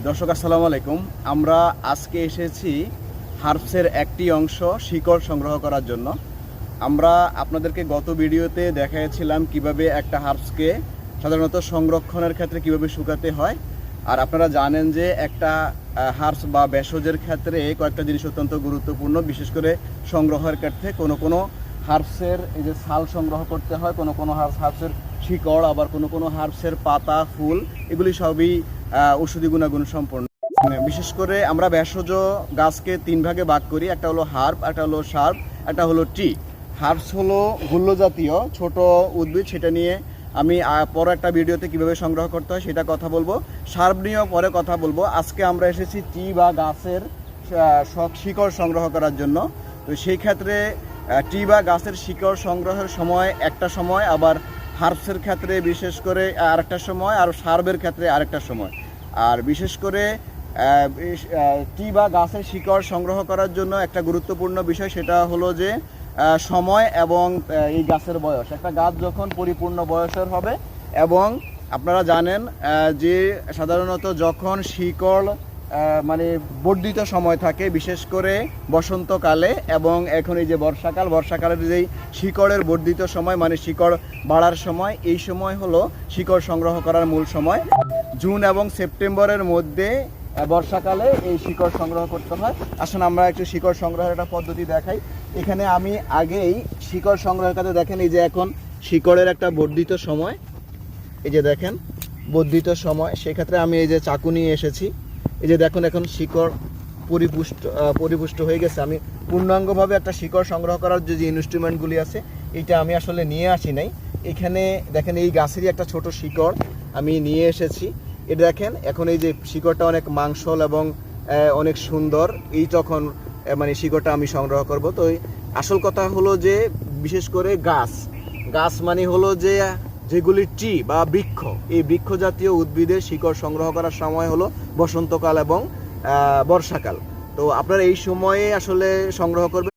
দর্শক আসসালামু আলাইকুম। আমরা আজকে এসেছি হার্বসের একটি অংশ শিকড় সংগ্রহ করার জন্য। আমরা আপনাদেরকে গত ভিডিওতে দেখাচ্ছিলাম কিভাবে একটা হার্বসকে সাধারণত সংরক্ষণের ক্ষেত্রে কিভাবে শুকাতে হয়। আর আপনারা জানেন যে একটা হার্বস বা ভেষজের ক্ষেত্রে কয়েকটা জিনিস অত্যন্ত গুরুত্বপূর্ণ, বিশেষ করে সংগ্রহের ক্ষেত্রে কোনো হার্বসের এই যে ছাল সংগ্রহ করতে হয়, কোনো হার্বসের শিকড়, আবার কোনো হার্বসের পাতা, ফুল, এগুলি সবই ঔষধি গুণাগুণ সম্পন্ন। বিশেষ করে আমরা ভেষজ গাছকে তিন ভাগে ভাগ করি, একটা হলো হার্ব, একটা হলো সার্ব, একটা হলো ট্রি। হার্বস হলো গুল্ম জাতীয় ছোট উদ্ভিদ, সেটা নিয়ে আমি পরে একটা ভিডিওতে কিভাবে সংগ্রহ করতে হয় সেটা কথা বলবো। সার্ব নিয়েও পরে কথা বলবো। আজকে আমরা এসেছি ট্রি বা গাছের শিকড় সংগ্রহ করার জন্য। তো সেই ক্ষেত্রে ট্রি বা গাছের শিকড় সংগ্রহের সময় একটা সময়, আবার হার্বসের ক্ষেত্রে বিশেষ করে আরেকটা সময়, আর সার্বের ক্ষেত্রে আরেকটা সময়। আর বিশেষ করে ট্রি বা গাছের শিকড় সংগ্রহ করার জন্য একটা গুরুত্বপূর্ণ বিষয়, সেটা হলো যে সময় এবং এই গাছের বয়স। একটা গাছ যখন পরিপূর্ণ বয়সের হবে, এবং আপনারা জানেন যে সাধারণত যখন শিকড় মানে বর্ধিত সময় থাকে, বিশেষ করে বসন্তকালে এবং এখন এই যে বর্ষাকালের যেই শিকড়ের বর্ধিত সময়, মানে শিকড় বাড়ার সময়, এই সময় হলো শিকড় সংগ্রহ করার মূল সময়। জুন এবং সেপ্টেম্বরের মধ্যে বর্ষাকালে এই শিকড় সংগ্রহ করতে হয়। আসুন আমরা একটু শিকড় সংগ্রহের একটা পদ্ধতি দেখাই। এখানে আমি আগেই শিকড় সংগ্রহের কাছে দেখেন, এই যে এখন শিকড়ের একটা বর্ধিত সময়, এই যে দেখেন বর্ধিত সময়, সেক্ষেত্রে আমি এই যে চাকু নিয়ে এসেছি। এই যে দেখুন এখন শিকড় পরিপুষ্ট হয়ে গেছে। আমি পূর্ণাঙ্গভাবে একটা শিকড় সংগ্রহ করার যে ইনস্ট্রুমেন্টগুলি আছে, এইটা আমি আসলে নিয়ে আসি নাই। এখানে দেখেন এই গাছেরই একটা ছোট শিকড় আমি নিয়ে এসেছি। এটা দেখেন এখন এই যে শিকড়টা অনেক মাংসল এবং অনেক সুন্দর। এই তখন মানে শিকড়টা আমি সংগ্রহ করব। তো আসল কথা হলো যে বিশেষ করে গাছ মানে হলো যে যেগুলি ট্রি বা বৃক্ষ, এই বৃক্ষ জাতীয় উদ্ভিদের শিকড় সংগ্রহ করার সময় হলো বসন্তকাল এবং বর্ষাকাল। তো আপনারা এই সময়ে আসলে সংগ্রহ করবেন।